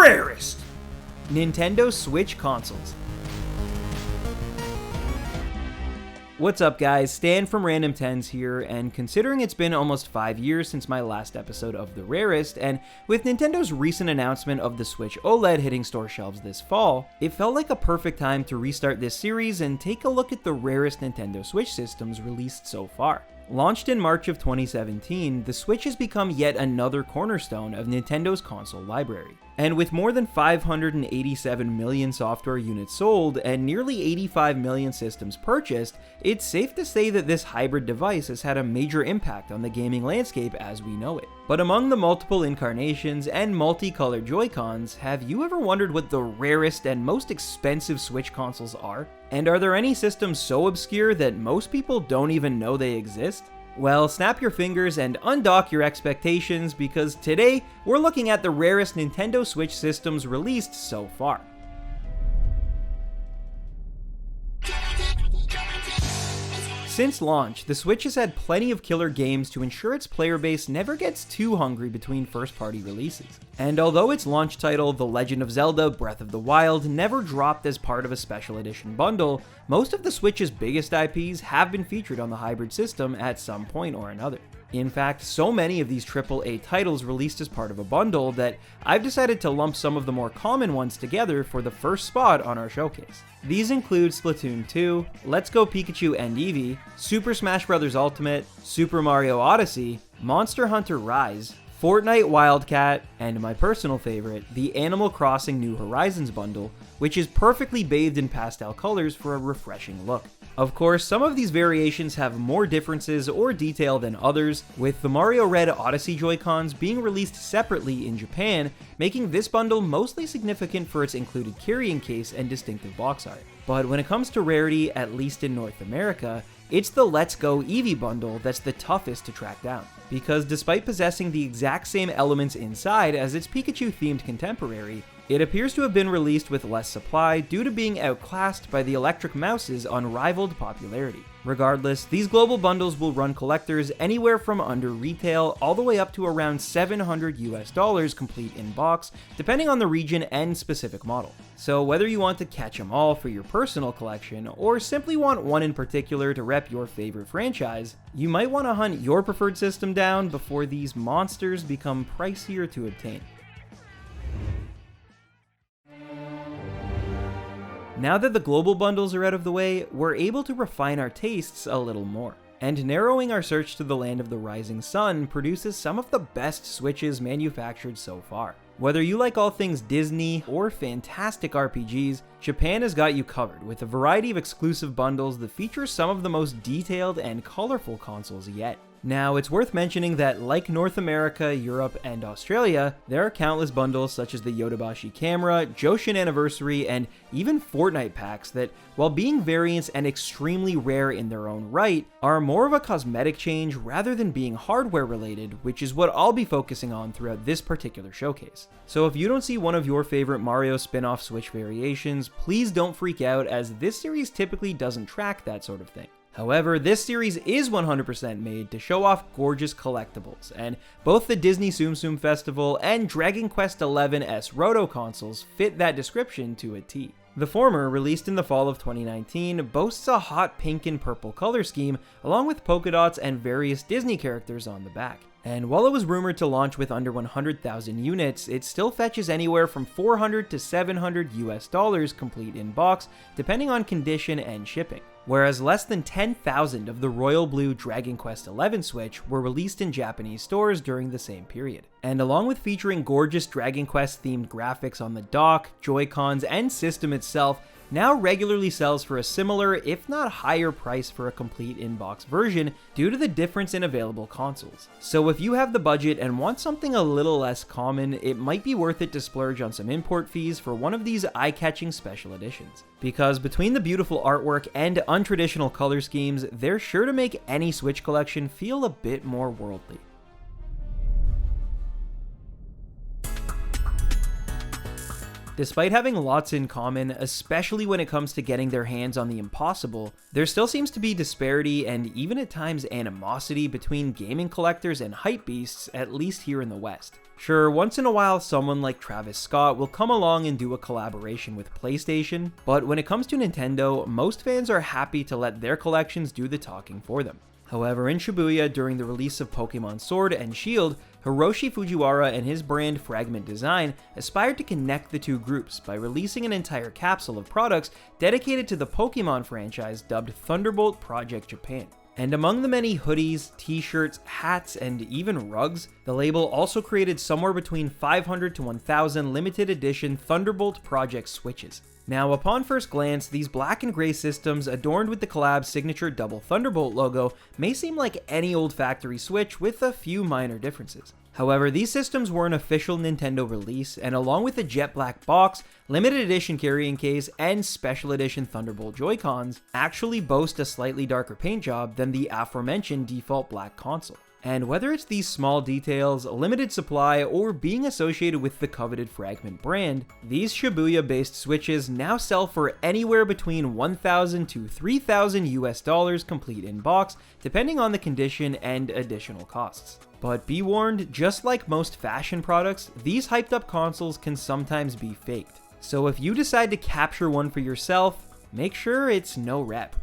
Rarest! Nintendo Switch consoles. What's up guys, Stan from RandomTens here, and considering it's been almost 5 years since my last episode of the Rarest, and with Nintendo's recent announcement of the Switch OLED hitting store shelves this fall, it felt like a perfect time to restart this series and take a look at the rarest Nintendo Switch systems released so far. Launched in March of 2017, the Switch has become yet another cornerstone of Nintendo's console library. And with more than 587 million software units sold and nearly 85 million systems purchased, it's safe to say that this hybrid device has had a major impact on the gaming landscape as we know it. But among the multiple incarnations and multicolored joycons, have you ever wondered what the rarest and most expensive Switch consoles are? And are there any systems so obscure that most people don't even know they exist? Well, snap your fingers and undock your expectations because today we're looking at the rarest Nintendo Switch systems released so far. Since launch, the Switch has had plenty of killer games to ensure its player base never gets too hungry between first-party releases. And although its launch title, The Legend of Zelda Breath of the Wild, never dropped as part of a special edition bundle, most of the Switch's biggest IPs have been featured on the hybrid system at some point or another. In fact, so many of these AAA titles released as part of a bundle that I've decided to lump some of the more common ones together for the first spot on our showcase. These include Splatoon 2, Let's Go Pikachu and Eevee, Super Smash Bros. Ultimate, Super Mario Odyssey, Monster Hunter Rise, Fortnite Wildcat, and my personal favorite, the Animal Crossing New Horizons bundle, which is perfectly bathed in pastel colors for a refreshing look. Of course, some of these variations have more differences or detail than others, with the Mario Red Odyssey Joy-Cons being released separately in Japan, making this bundle mostly significant for its included carrying case and distinctive box art. But when it comes to rarity, at least in North America, it's the Let's Go Eevee bundle that's the toughest to track down. Because despite possessing the exact same elements inside as its Pikachu-themed contemporary, it appears to have been released with less supply due to being outclassed by the Electric Mouse's unrivaled popularity. Regardless, these global bundles will run collectors anywhere from under retail all the way up to around $700 complete in box, depending on the region and specific model. So whether you want to catch them all for your personal collection, or simply want one in particular to rep your favorite franchise, you might want to hunt your preferred system down before these monsters become pricier to obtain. Now that the global bundles are out of the way, we're able to refine our tastes a little more. And narrowing our search to the land of the rising sun produces some of the best Switches manufactured so far. Whether you like all things Disney or fantastic RPGs, Japan has got you covered with a variety of exclusive bundles that feature some of the most detailed and colorful consoles yet. Now, it's worth mentioning that like North America, Europe, and Australia, there are countless bundles such as the Yodobashi Camera, Joshin Anniversary, and even Fortnite packs that, while being variants and extremely rare in their own right, are more of a cosmetic change rather than being hardware related, which is what I'll be focusing on throughout this particular showcase. So if you don't see one of your favorite Mario spin-off Switch variations, please don't freak out, as this series typically doesn't track that sort of thing. However, this series is 100% made to show off gorgeous collectibles, and both the Disney Tsum Tsum Festival and Dragon Quest XI's Roto consoles fit that description to a T. The former, released in the fall of 2019, boasts a hot pink and purple color scheme, along with polka dots and various Disney characters on the back. And while it was rumored to launch with under 100,000 units, it still fetches anywhere from $400 to $700 complete in box, depending on condition and shipping. Whereas less than 10,000 of the Royal Blue Dragon Quest XI Switch were released in Japanese stores during the same period. And along with featuring gorgeous Dragon Quest themed graphics on the dock, Joy-Cons, and system itself, now regularly sells for a similar, if not higher price for a complete in-box version due to the difference in available consoles. So if you have the budget and want something a little less common, it might be worth it to splurge on some import fees for one of these eye-catching special editions. Because between the beautiful artwork and untraditional color schemes, they're sure to make any Switch collection feel a bit more worldly. Despite having lots in common, especially when it comes to getting their hands on the impossible, there still seems to be disparity and even at times animosity between gaming collectors and hypebeasts, at least here in the West. Sure, once in a while someone like Travis Scott will come along and do a collaboration with PlayStation, but when it comes to Nintendo, most fans are happy to let their collections do the talking for them. However, in Shibuya, during the release of Pokemon Sword and Shield, Hiroshi Fujiwara and his brand Fragment Design aspired to connect the two groups by releasing an entire capsule of products dedicated to the Pokemon franchise dubbed Thunderbolt Project Japan. And among the many hoodies, t-shirts, hats, and even rugs, the label also created somewhere between 500 to 1,000 limited edition Thunderbolt Project Switches. Now, upon first glance, these black and gray systems adorned with the collab's signature double Thunderbolt logo may seem like any old factory Switch with a few minor differences. However, these systems were an official Nintendo release, and along with the jet black box, limited edition carrying case, and special edition Thunderbolt joycons, actually boast a slightly darker paint job than the aforementioned default black console. And whether it's these small details, limited supply, or being associated with the coveted Fragment brand, these Shibuya-based Switches now sell for anywhere between $1,000 to $3,000 complete in box, depending on the condition and additional costs. But be warned, just like most fashion products, these hyped up consoles can sometimes be faked. So if you decide to capture one for yourself, make sure it's no rep.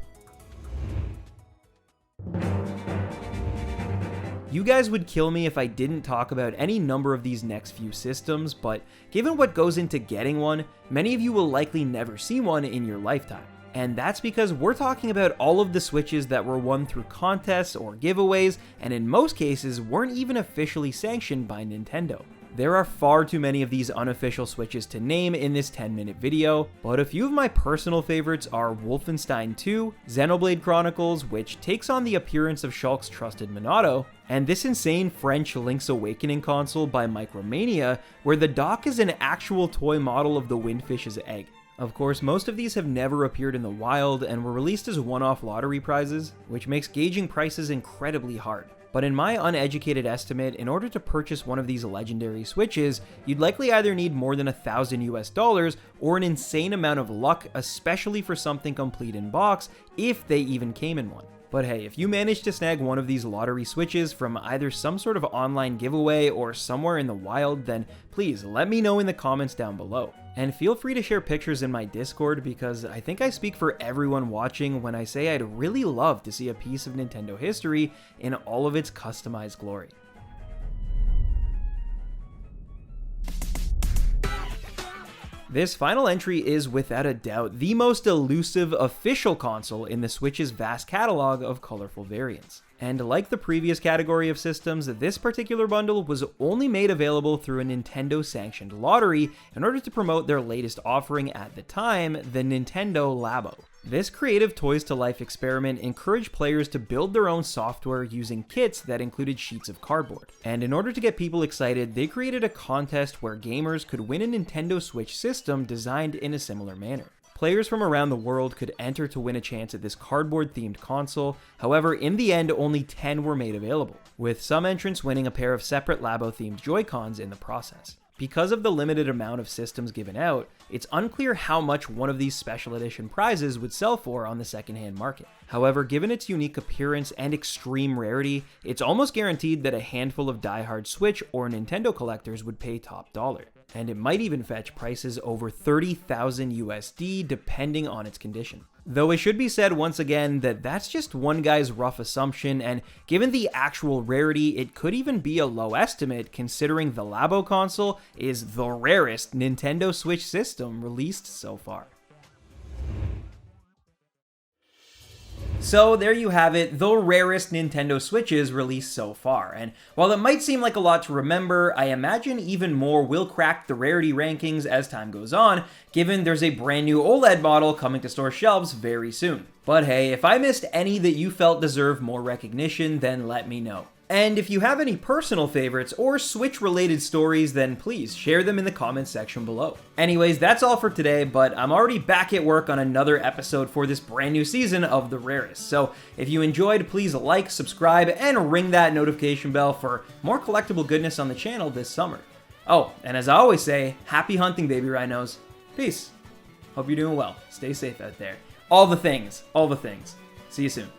You guys would kill me if I didn't talk about any number of these next few systems, but given what goes into getting one, many of you will likely never see one in your lifetime. And that's because we're talking about all of the Switches that were won through contests or giveaways, and in most cases weren't even officially sanctioned by Nintendo. There are far too many of these unofficial Switches to name in this 10-minute video, but a few of my personal favorites are Wolfenstein 2, Xenoblade Chronicles, which takes on the appearance of Shulk's trusted Minato, and this insane French Link's Awakening console by Micromania, where the dock is an actual toy model of the Windfish's egg. Of course, most of these have never appeared in the wild and were released as one-off lottery prizes, which makes gauging prices incredibly hard. But in my uneducated estimate, in order to purchase one of these legendary Switches, you'd likely either need more than $1,000 or an insane amount of luck, especially for something complete in box, if they even came in one. But hey, if you manage to snag one of these lottery Switches from either some sort of online giveaway or somewhere in the wild, then please let me know in the comments down below. And feel free to share pictures in my Discord, because I think I speak for everyone watching when I say I'd really love to see a piece of Nintendo history in all of its customized glory. This final entry is without a doubt the most elusive official console in the Switch's vast catalog of colorful variants. And like the previous category of systems, this particular bundle was only made available through a Nintendo-sanctioned lottery in order to promote their latest offering at the time, the Nintendo Labo. This creative toys-to-life experiment encouraged players to build their own software using kits that included sheets of cardboard. And in order to get people excited, they created a contest where gamers could win a Nintendo Switch system designed in a similar manner. Players from around the world could enter to win a chance at this cardboard-themed console. However, in the end, only 10 were made available, with some entrants winning a pair of separate Labo-themed joycons in the process. Because of the limited amount of systems given out, it's unclear how much one of these special edition prizes would sell for on the secondhand market. However, given its unique appearance and extreme rarity, it's almost guaranteed that a handful of diehard Switch or Nintendo collectors would pay top dollar. And it might even fetch prices over $30,000 USD depending on its condition. Though it should be said once again that that's just one guy's rough assumption, and given the actual rarity, it could even be a low estimate considering the Labo console is the rarest Nintendo Switch system released so far. So there you have it, the rarest Nintendo Switches released so far, and while it might seem like a lot to remember, I imagine even more will crack the rarity rankings as time goes on, given there's a brand new OLED model coming to store shelves very soon. But hey, if I missed any that you felt deserve more recognition, then let me know. And if you have any personal favorites or Switch-related stories, then please share them in the comments section below. Anyways, that's all for today, but I'm already back at work on another episode for this brand new season of The Rarest. So if you enjoyed, please like, subscribe, and ring that notification bell for more collectible goodness on the channel this summer. Oh, and as I always say, happy hunting, baby rhinos. Peace. Hope you're doing well. Stay safe out there. All the things. See you soon.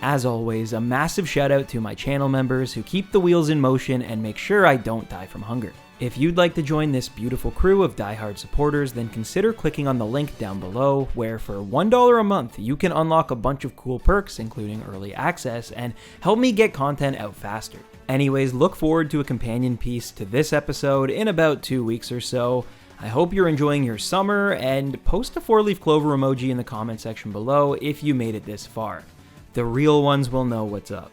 As always, a massive shout out to my channel members who keep the wheels in motion and make sure I don't die from hunger. If you'd like to join this beautiful crew of diehard supporters, then consider clicking on the link down below, where for $1 a month, you can unlock a bunch of cool perks, including early access, and help me get content out faster. Anyways, look forward to a companion piece to this episode in about 2 weeks or so. I hope you're enjoying your summer, and post a 4-leaf clover emoji in the comment section below if you made it this far. The real ones will know what's up.